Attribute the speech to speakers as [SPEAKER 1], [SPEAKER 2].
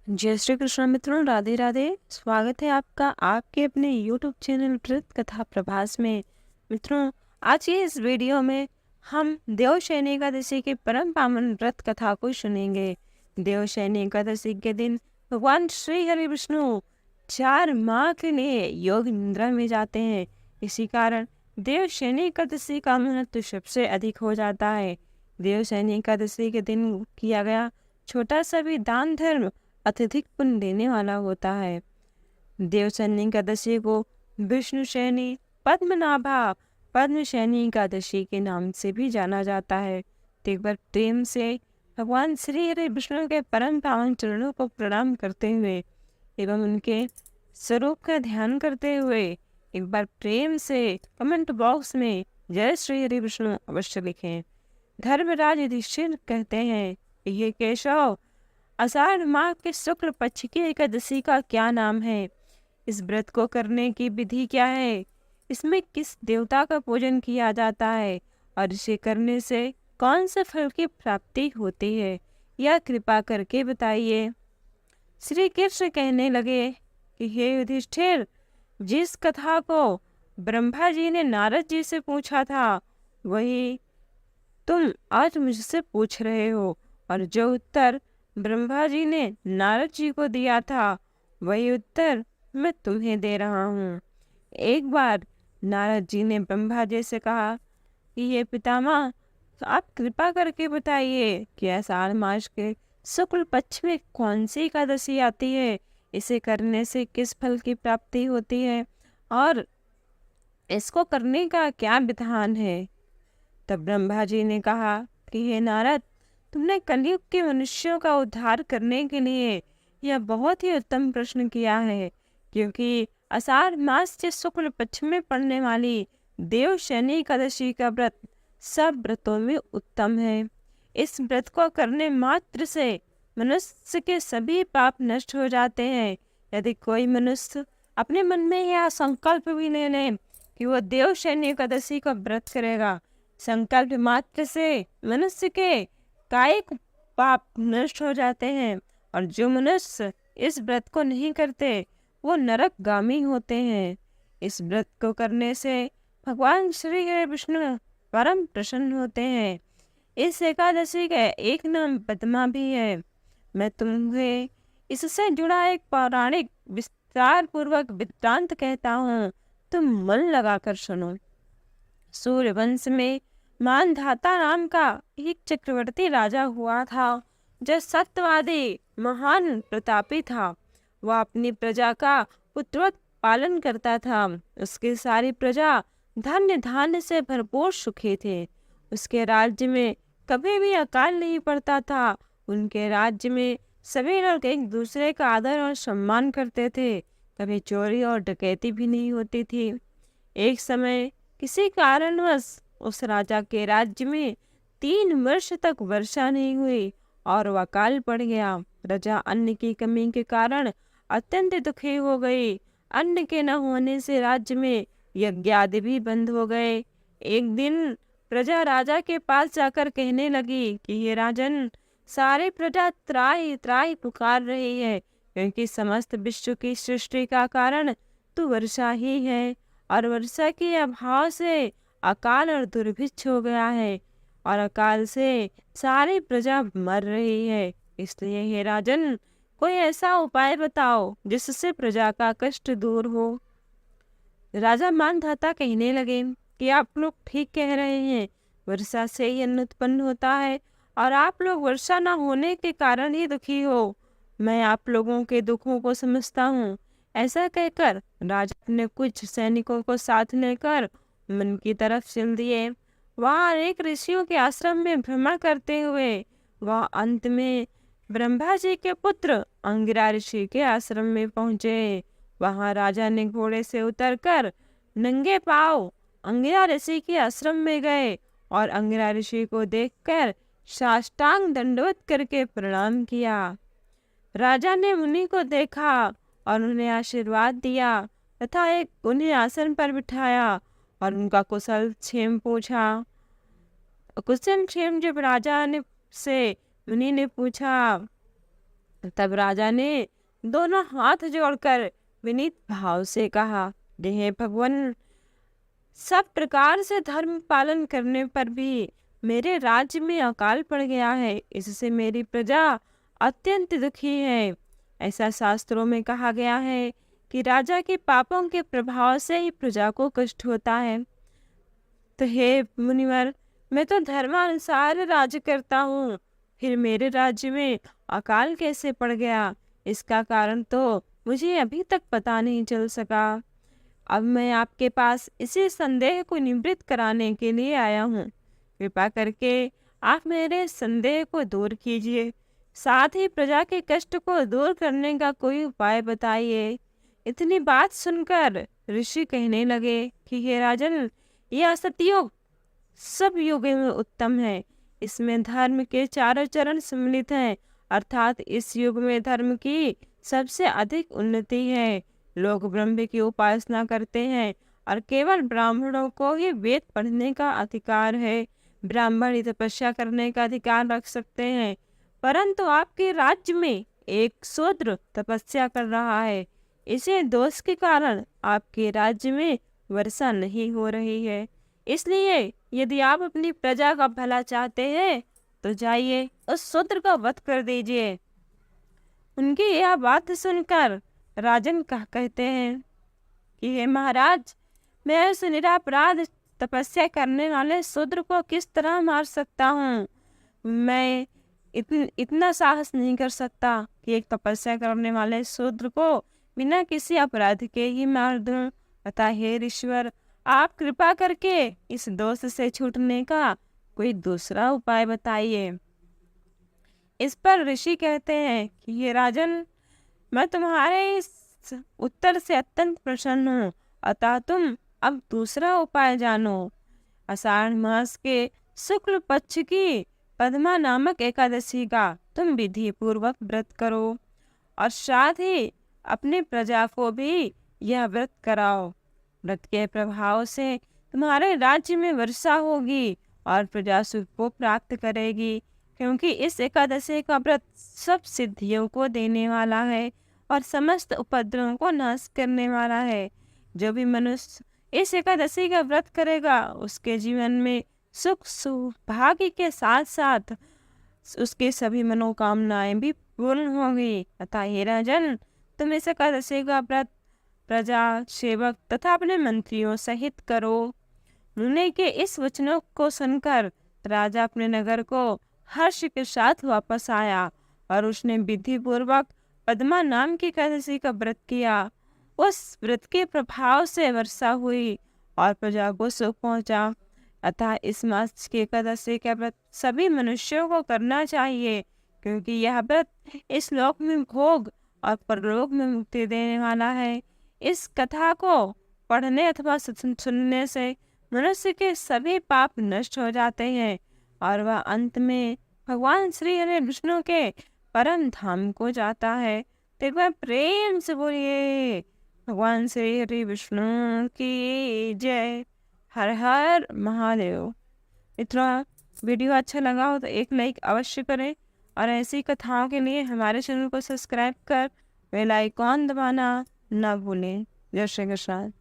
[SPEAKER 1] जय श्री कृष्ण मित्रों, राधे राधे। स्वागत है आपका आपके अपने YouTube चैनल व्रत कथा प्रभास में। मित्रों, आज की इस वीडियो में हम देवशयनी एकादशी के परम पावन व्रत कथा को सुनेंगे। देवशयनी एकादशी के दिन भगवान श्री हरि विष्णु 4 माह के लिए योग निद्रा में जाते हैं। इसी कारण देवशयनी एकादशी का महत्व सबसे अधिक हो जाता है। देवशयनी एकादशी के दिन किया गया छोटा सा भी दान धर्म अत्यधिक पुण्य देने वाला होता है। देवशयनी एकादशी को विष्णु शयनी, पद्मनाभा, पद्मशयनी एकादशी के नाम से भी जाना जाता है। तो एक बार प्रेम से भगवान श्री हरि विष्णु के परम पावन चरणों को प्रणाम करते हुए एवं उनके स्वरूप का ध्यान करते हुए एक बार प्रेम से कमेंट बॉक्स में जय श्री हरि विष्णु अवश्य लिखें। धर्मराज युधिष्ठिर कहते हैं, ये केशव, आषाढ़ माह के शुक्ल पक्ष की एकादशी का क्या नाम है? इस व्रत को करने की विधि क्या है? इसमें किस देवता का पूजन किया जाता है और इसे करने से कौन से फल की प्राप्ति होती है? यह कृपा करके बताइए। श्री कृष्ण कहने लगे कि हे युधिष्ठिर, जिस कथा को ब्रह्मा जी ने नारद जी से पूछा था वही तुम आज मुझसे पूछ रहे हो, और जो उत्तर ब्रह्मा जी ने नारद जी को दिया था वही उत्तर मैं तुम्हें दे रहा हूँ। एक बार नारद जी ने ब्रह्मा जी से कहा कि ये पितामह, तो आप कृपा करके बताइए कि आषाढ़ मास के शुक्ल पक्ष में कौन सी एकादशी आती है, इसे करने से किस फल की प्राप्ति होती है और इसको करने का क्या विधान है। तब ब्रह्मा जी ने कहा कि हे नारद, तुमने कलयुग के मनुष्यों का उद्धार करने के लिए यह बहुत ही उत्तम प्रश्न किया है, क्योंकि आषाढ़ मास के शुक्ल पक्ष में पड़ने वाली देवशयनी एकादशी का व्रत सब व्रतों में उत्तम है। इस व्रत को करने मात्र से मनुष्य के सभी पाप नष्ट हो जाते हैं। यदि कोई मनुष्य अपने मन में यह संकल्प भी ले ले कि वह देवशयनी एकादशी का व्रत करेगा, संकल्प मात्र से मनुष्य के कायिक पाप नष्ट हो जाते हैं, और जो मनुष्य इस व्रत को नहीं करते वो नरकगामी होते हैं। इस व्रत को करने से भगवान श्री हरि विष्णु परम प्रसन्न होते हैं। इस एकादशी का एक नाम पद्मा भी है। मैं तुम्हें इससे जुड़ा एक पौराणिक विस्तार पूर्वक वृत्तांत कहता हूँ, तुम मन लगाकर सुनो। सूर्यवंश में मानधाता नाम का एक चक्रवर्ती राजा हुआ था, जो सत्यवादी महान प्रतापी था। वह अपनी प्रजा का पुत्रवत पालन करता था। उसकी सारी प्रजा धन्य धान्य से भरपूर सुखी थे। उसके राज्य में कभी भी अकाल नहीं पड़ता था। उनके राज्य में सभी लोग एक दूसरे का आदर और सम्मान करते थे। कभी चोरी और डकैती भी नहीं होती थी। एक समय किसी कारणवश उस राजा के राज्य में 3 वर्ष तक वर्षा नहीं हुई और वह अकाल पड़ गया। प्रजा अन्न की कमी के कारण अत्यंत दुखी हो गई। अन्न के न होने से राज्य में यज्ञ आदि भी बंद हो गए। एक दिन प्रजा राजा के पास जाकर कहने लगी कि ये राजन, सारी प्रजा त्राहि त्राहि पुकार रही है, क्योंकि समस्त विश्व की सृष्टि का कारण तो वर्षा ही है, और वर्षा के अभाव से अकाल और दुर्भिक्ष हो गया है, और अकाल से सारी प्रजा मर रही है। इसलिए हे राजन, कोई ऐसा उपाय बताओ जिससे प्रजा का कष्ट दूर हो। राजा मानधाता कहने लगे कि आप लोग ठीक कह रहे हैं, वर्षा से ही अन्न उत्पन्न होता है और आप लोग वर्षा न होने के कारण ही दुखी हो। मैं आप लोगों के दुखों को समझता हूँ। ऐसा कहकर राजा अपने कुछ सैनिकों को साथ लेकर मन की तरफ चल दिए। वहां एक ऋषियों के आश्रम में भ्रमण करते हुए वह अंत में ब्रह्मा जी के पुत्र अंगिरा ऋषि के आश्रम में पहुंचे। वहां राजा ने घोड़े से उतरकर नंगे पांव अंगिरा ऋषि के आश्रम में गए और अंगिरा ऋषि को देखकर साष्टांग दंडवत करके प्रणाम किया। राजा ने मुनि को देखा और उन्हें आशीर्वाद दिया तथा एक उन्हें आसन पर बिठाया और उनका कुशल क्षेम पूछा। कुशल क्षेम जब राजा ने से मुनि ने पूछा, तब राजा ने दोनों हाथ जोड़कर विनीत भाव से कहा, हे भगवान, सब प्रकार से धर्म पालन करने पर भी मेरे राज्य में अकाल पड़ गया है। इससे मेरी प्रजा अत्यंत दुखी है। ऐसा शास्त्रों में कहा गया है कि राजा के पापों के प्रभाव से ही प्रजा को कष्ट होता है। तो हे मुनिवर, मैं तो धर्मानुसार राज्य करता हूँ, फिर मेरे राज्य में अकाल कैसे पड़ गया, इसका कारण तो मुझे अभी तक पता नहीं चल सका। अब मैं आपके पास इसी संदेह को निवृत्त कराने के लिए आया हूँ। कृपा करके आप मेरे संदेह को दूर कीजिए, साथ ही प्रजा के कष्ट को दूर करने का कोई उपाय बताइए। इतनी बात सुनकर ऋषि कहने लगे कि हे राजन, यह सतयुग सब युगों में उत्तम है। इसमें धर्म के चारों चरण सम्मिलित हैं, अर्थात इस युग में धर्म की सबसे अधिक उन्नति है। लोग ब्रह्म की उपासना करते हैं और केवल ब्राह्मणों को ही वेद पढ़ने का अधिकार है। ब्राह्मण ही तपस्या करने का अधिकार रख सकते हैं, परंतु आपके राज्य में एक शूद्र तपस्या कर रहा है। इसे दोष के कारण आपके राज्य में वर्षा नहीं हो रही है। इसलिए यदि आप अपनी प्रजा का भला चाहते हैं तो जाइए उस शूद्र का वध कर दीजिए। उनकी यह बात सुनकर राजन कहते हैं कि हे महाराज, मैं उस निरपराध तपस्या करने वाले शूद्र को किस तरह मार सकता हूँ। मैं इतना साहस नहीं कर सकता कि एक तपस्या करने वाले शूद्र को बिना किसी अपराध के ही मार दूं। अतः हे ईश्वर, आप कृपा करके इस दोष से छूटने का कोई दूसरा उपाय बताइए। इस पर ऋषि कहते हैं कि ये राजन, मैं तुम्हारे इस उत्तर से अत्यंत प्रसन्न हूँ, अतः तुम अब दूसरा उपाय जानो। आषाढ़ मास के शुक्ल पक्ष की पद्मा नामक एकादशी का तुम विधि पूर्वक व्रत करो और साथ ही अपनी प्रजा को भी यह व्रत कराओ। व्रत के प्रभाव से तुम्हारे राज्य में वर्षा होगी और प्रजा सुख को प्राप्त करेगी, क्योंकि इस एकादशी का व्रत सब सिद्धियों को देने वाला है और समस्त उपद्रवों को नाश करने वाला है। जो भी मनुष्य इस एकादशी का व्रत करेगा उसके जीवन में सुख सौभाग्य के साथ साथ उसके सभी मनोकामनाएं भी पूर्ण होंगी। अतः हे राजन, तुम इस एकादशी का व्रत प्रजा, सेवक तथा अपने मंत्रियों सहित करो। मुनि के इस वचनों को सुनकर राजा अपने नगर को हर्ष के साथ वापस आया और उसने विधि पूर्वक पद्मा नाम की एकादशी का व्रत किया। उस व्रत के प्रभाव से वर्षा हुई और प्रजा को सुख पहुंचा। अतः इस मास की एकादशी का व्रत सभी मनुष्यों को करना चाहिए, क्योंकि यह व्रत इस लोक में भोग और परलोक में मुक्ति देने वाला है। इस कथा को पढ़ने अथवा सुनने से मनुष्य के सभी पाप नष्ट हो जाते हैं और वह अंत में भगवान श्री हरि विष्णु के परम धाम को जाता है। तो एक बार प्रेम से बोलिए भगवान श्री हरि विष्णु की जय। हर हर महादेव। मित्रों, वीडियो अच्छा लगा हो तो एक लाइक अवश्य करें और ऐसी कथाओं के लिए हमारे चैनल को सब्सक्राइब कर बेल आइकॉन दबाना ना भूलें। जय श्री कृष्ण।